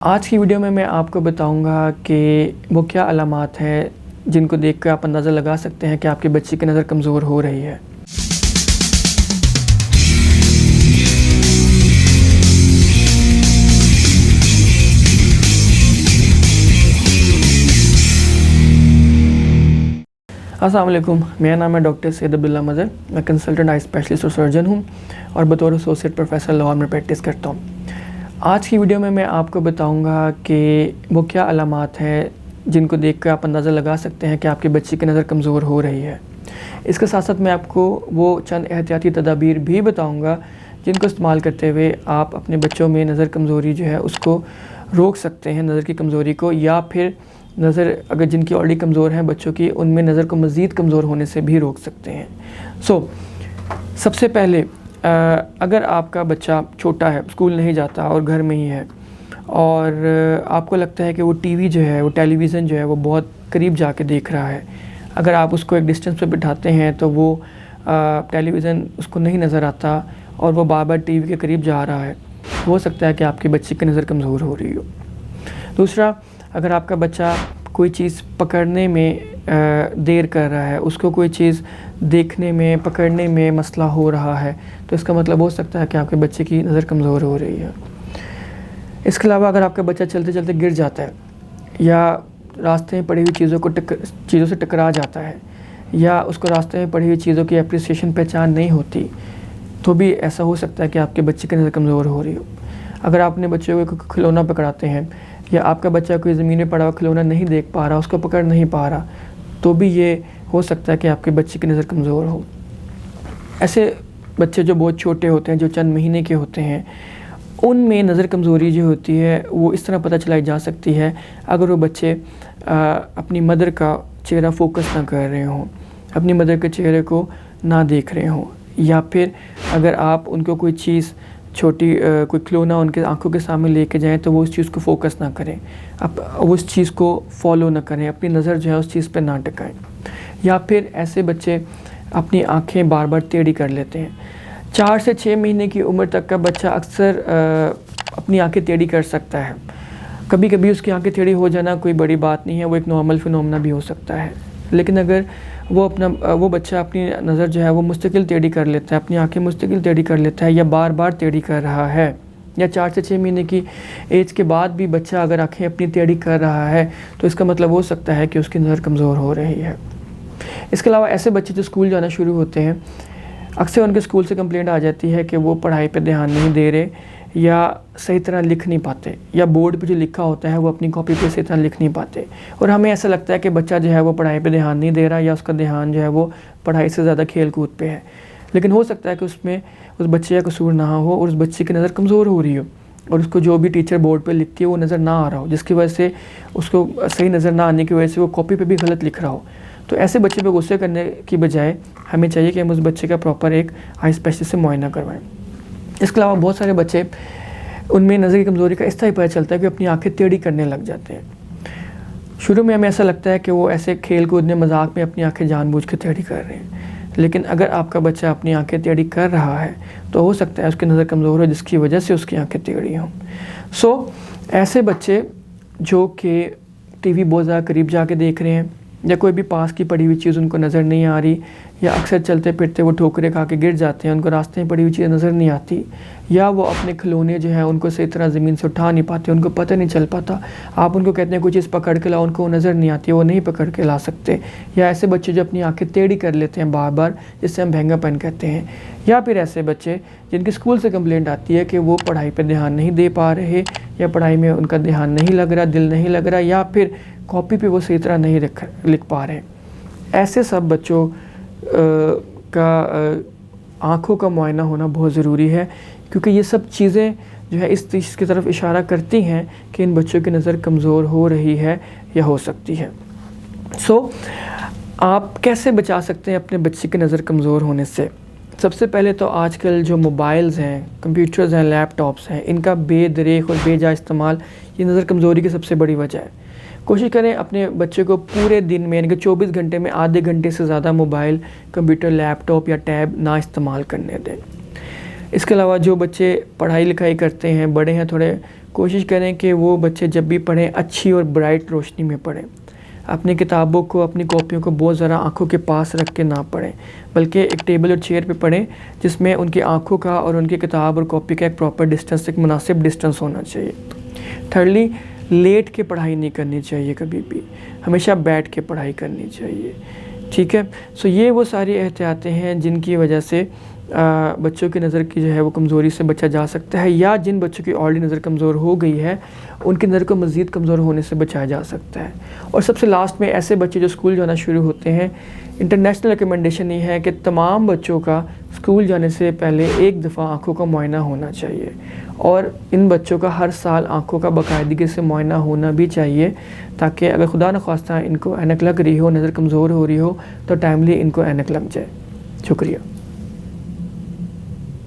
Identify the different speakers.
Speaker 1: آج کی ویڈیو میں آپ کو بتاؤں گا کہ وہ کیا علامات ہیں جن کو دیکھ کر آپ اندازہ لگا سکتے ہیں کہ آپ کے بچے کی نظر کمزور ہو رہی ہے۔ السلام علیکم، میرا نام ہے ڈاکٹر سید عبداللہ مظہر۔ میں کنسلٹنٹ آئی اسپیشلسٹ اور سرجن ہوں اور بطور ایسوسیٹ پروفیسر لاہور میں پریکٹس کرتا ہوں۔ آج کی ویڈیو میں آپ کو بتاؤں گا کہ وہ کیا علامات ہیں جن کو دیکھ کر آپ اندازہ لگا سکتے ہیں کہ آپ کے بچے کی نظر کمزور ہو رہی ہے۔ اس کے ساتھ ساتھ میں آپ کو وہ چند احتیاطی تدابیر بھی بتاؤں گا جن کو استعمال کرتے ہوئے آپ اپنے بچوں میں نظر کمزوری جو ہے اس کو روک سکتے ہیں، نظر کی کمزوری کو، یا پھر نظر اگر جن کی آلریڈی کمزور ہیں بچوں کی، ان میں نظر کو مزید کمزور ہونے سے بھی روک سکتے ہیں۔ سب سے پہلے اگر آپ کا بچہ چھوٹا ہے، اسکول نہیں جاتا اور گھر میں ہی ہے، اور آپ کو لگتا ہے کہ وہ ٹی وی جو ہے، وہ ٹیلی ویژن جو ہے وہ بہت قریب جا کے دیکھ رہا ہے، اگر آپ اس کو ایک ڈسٹینس پہ بٹھاتے ہیں تو وہ ٹیلی ویژن اس کو نہیں نظر آتا اور وہ بار بار ٹی وی کے قریب جا رہا ہے، ہو سکتا ہے کہ آپ کے بچے کی نظر کمزور ہو رہی ہو۔ دوسرا، اگر آپ کا بچہ کوئی چیز پکڑنے میں دیر کر رہا ہے، اس کو کوئی چیز دیکھنے میں، پکڑنے میں مسئلہ ہو رہا ہے، تو اس کا مطلب ہو سکتا ہے کہ آپ کے بچے کی نظر کمزور ہو رہی ہے۔ اس کے علاوہ اگر آپ کا بچہ چلتے چلتے گر جاتا ہے، یا راستے میں پڑی ہوئی چیزوں سے ٹکرا جاتا ہے، یا اس کو راستے میں پڑی ہوئی چیزوں کی اپریسیشن پہچان نہیں ہوتی، تو بھی ایسا ہو سکتا ہے کہ آپ کے بچے کی نظر کمزور ہو رہی ہو۔ اگر آپ اپنے بچے کو کوئی کھلونا پکڑاتے ہیں، یا آپ کا بچہ کوئی زمین میں پڑا ہوا کھلونا نہیں دیکھ پا رہا، اس کو پکڑ نہیں پا رہا، تو بھی یہ ہو سکتا ہے کہ آپ کے بچے کی نظر کمزور ہو۔ ایسے بچے جو بہت چھوٹے ہوتے ہیں، جو چند مہینے کے ہوتے ہیں، ان میں نظر کمزوری جو ہوتی ہے وہ اس طرح پتہ چلائی جا سکتی ہے اگر وہ بچے اپنی مدر کا چہرہ فوکس نہ کر رہے ہوں، اپنی مدر کے چہرے کو نہ دیکھ رہے ہوں، یا پھر اگر آپ ان کو کوئی چیز چھوٹی کوئی کھلونا ان کے آنکھوں کے سامنے لے کے جائیں تو وہ اس چیز کو فوکس نہ کریں، وہ اس چیز کو فالو نہ کریں، اپنی نظر جو ہے اس چیز پہ نہ ٹکائیں، یا پھر ایسے بچے اپنی آنکھیں بار بار ٹیڑھی کر لیتے ہیں۔ 4 سے 6 مہینے کی عمر تک کا بچہ اکثر اپنی آنکھیں ٹیڑھی کر سکتا ہے۔ کبھی کبھی اس کی آنکھیں ٹیڑھی ہو جانا کوئی بڑی بات نہیں ہے، وہ ایک نارمل فینومینا بھی ہو سکتا ہے، لیکن اگر وہ بچہ اپنی نظر جو ہے وہ مستقل ٹیڑھی کر لیتا ہے، اپنی آنکھیں مستقل ٹیڑھی کر لیتا ہے، یا بار بار ٹیڑھی کر رہا ہے، یا 4 سے 6 مہینے کی ایج کے بعد بھی بچہ اگر آنکھیں اپنی ٹیڑھی کر رہا ہے تو اس کا مطلب ہو سکتا ہے کہ اس کی نظر کمزور ہو رہی ہے۔ اس کے علاوہ ایسے بچے جو اسکول جانا شروع ہوتے ہیں، اکثر ان کے اسکول سے کمپلینٹ آ جاتی ہے کہ وہ پڑھائی پہ دھیان نہیں دے رہے، یا صحیح طرح لکھ نہیں پاتے، یا بورڈ پہ جو لکھا ہوتا ہے وہ اپنی کاپی پہ صحیح طرح لکھ نہیں پاتے، اور ہمیں ایسا لگتا ہے کہ بچہ جو ہے وہ پڑھائی پہ دھیان نہیں دے رہا، یا اس کا دھیان جو ہے وہ پڑھائی سے زیادہ کھیل کود پہ ہے، لیکن ہو سکتا ہے کہ اس بچے کا قصور نہ ہو اور اس بچے کی نظر کمزور ہو رہی ہو، اور اس کو جو بھی ٹیچر بورڈ پہ لکھتی ہے وہ نظر نہ آ رہا ہو، جس کی وجہ سے اس کو صحیح نظر نہ آنے کی وجہ سے وہ کاپی پہ بھی غلط لکھ رہا ہو۔ تو ایسے بچے پہ غصے کرنے کی بجائے ہمیں چاہیے کہ ہم اس بچے کا پراپر ایک آئی اسپیشلسٹ سے معائنہ کروائیں۔ اس کے علاوہ بہت سارے بچے، ان میں نظر کی کمزوری کا اس طرح پتہ چلتا ہے کہ اپنی آنکھیں ٹیڑھی کرنے لگ جاتے ہیں۔ شروع میں ہمیں ایسا لگتا ہے کہ وہ ایسے کھیل کود میں مذاق میں اپنی آنکھیں جان بوجھ کے ٹیڑھی کر رہے ہیں، لیکن اگر آپ کا بچہ اپنی آنکھیں ٹیڑھی کر رہا ہے تو ہو سکتا ہے اس کی نظر کمزور ہو، جس کی وجہ سے اس کی آنکھیں ٹیڑھی ہوں۔ ایسے بچے جو کہ ٹی وی بہت زیادہ قریب جا کے دیکھ رہے ہیں، یا کوئی بھی پاس کی پڑی ہوئی چیز ان کو نظر نہیں آ رہی، یا اکثر چلتے پھرتے وہ ٹھوکریں کھا کے گر جاتے ہیں، ان کو راستے میں پڑی ہوئی چیزیں نظر نہیں آتی، یا وہ اپنے کھلونے جو ہیں ان کو صحیح طرح زمین سے اٹھا نہیں پاتے، ان کو پتہ نہیں چل پاتا، آپ ان کو کہتے ہیں کوئی چیز پکڑ کے لاؤ، ان کو نظر نہیں آتی، وہ نہیں پکڑ کے لا سکتے، یا ایسے بچے جو اپنی آنکھیں ٹیڑھی کر لیتے ہیں بار بار، جس سے ہم بھینگا پن کہتے ہیں، یا پھر ایسے بچے جن کی اسکول سے کمپلینٹ آتی ہے کہ وہ پڑھائی پہ دھیان نہیں دے پا رہے، یا پڑھائی میں ان کا دھیان نہیں لگ رہا، دل نہیں لگ رہا، یا پھر کاپی پہ وہ صحیح طرح نہیں لکھ پا رہے۔ ایسے سب بچوں کا آنکھوں کا معائنہ ہونا بہت ضروری ہے، کیونکہ یہ سب چیزیں جو ہے اس چیز کی طرف اشارہ کرتی ہیں کہ ان بچوں کی نظر کمزور ہو رہی ہے یا ہو سکتی ہے۔ آپ کیسے بچا سکتے ہیں اپنے بچے کی نظر کمزور ہونے سے؟ سب سے پہلے تو آج کل جو موبائلز ہیں، کمپیوٹرز ہیں، لیپ ٹاپس ہیں، ان کا بے دریغ اور بے جا استعمال یہ نظر کمزوری کی سب سے بڑی وجہ ہے۔ کوشش کریں اپنے بچے کو پورے دن میں، یعنی کہ 24 گھنٹے میں آدھے گھنٹے سے زیادہ موبائل، کمپیوٹر، لیپ ٹاپ یا ٹیب نہ استعمال کرنے دیں۔ اس کے علاوہ جو بچے پڑھائی لکھائی کرتے ہیں، بڑے ہیں، تھوڑے کوشش کریں کہ وہ بچے جب بھی پڑھیں اچھی اور برائٹ روشنی میں پڑھیں. اپنی کتابوں کو، اپنی کاپیوں کو بہت ذرا آنکھوں کے پاس رکھ کے نہ پڑھیں، بلکہ ایک ٹیبل اور چیئر پہ پڑھیں جس میں ان کی آنکھوں کا اور ان کی کتاب اور کاپی کا ایک پراپر ڈسٹنس، ایک مناسب ڈسٹنس ہونا چاہیے. تھرڈلی، لیٹ کے پڑھائی نہیں کرنی چاہیے، کبھی بھی ہمیشہ بیٹھ کے پڑھائی کرنی چاہیے. ٹھیک ہے. سو یہ وہ ساری احتیاطیں ہیں جن کی وجہ سے بچوں کی نظر کی جو ہے وہ کمزوری سے بچا جا سکتا ہے، یا جن بچوں کی آلریڈی نظر کمزور ہو گئی ہے ان کی نظر کو مزید کمزور ہونے سے بچایا جا سکتا ہے. اور سب سے لاسٹ میں ایسے بچے جو اسکول جانا شروع ہوتے ہیں، انٹرنیشنل ریکمنڈیشن یہ ہے کہ تمام بچوں کا اسکول جانے سے پہلے ایک دفعہ آنکھوں کا معائنہ ہونا چاہیے، اور ان بچوں کا ہر سال آنکھوں کا باقاعدگی سے معائنہ ہونا بھی چاہیے، تاکہ اگر خدا نخواستہ ان کو اینک لگ رہی ہو، نظر کمزور ہو رہی ہو، تو ٹائملی ان کو اینک لگ جائے. شکریہ.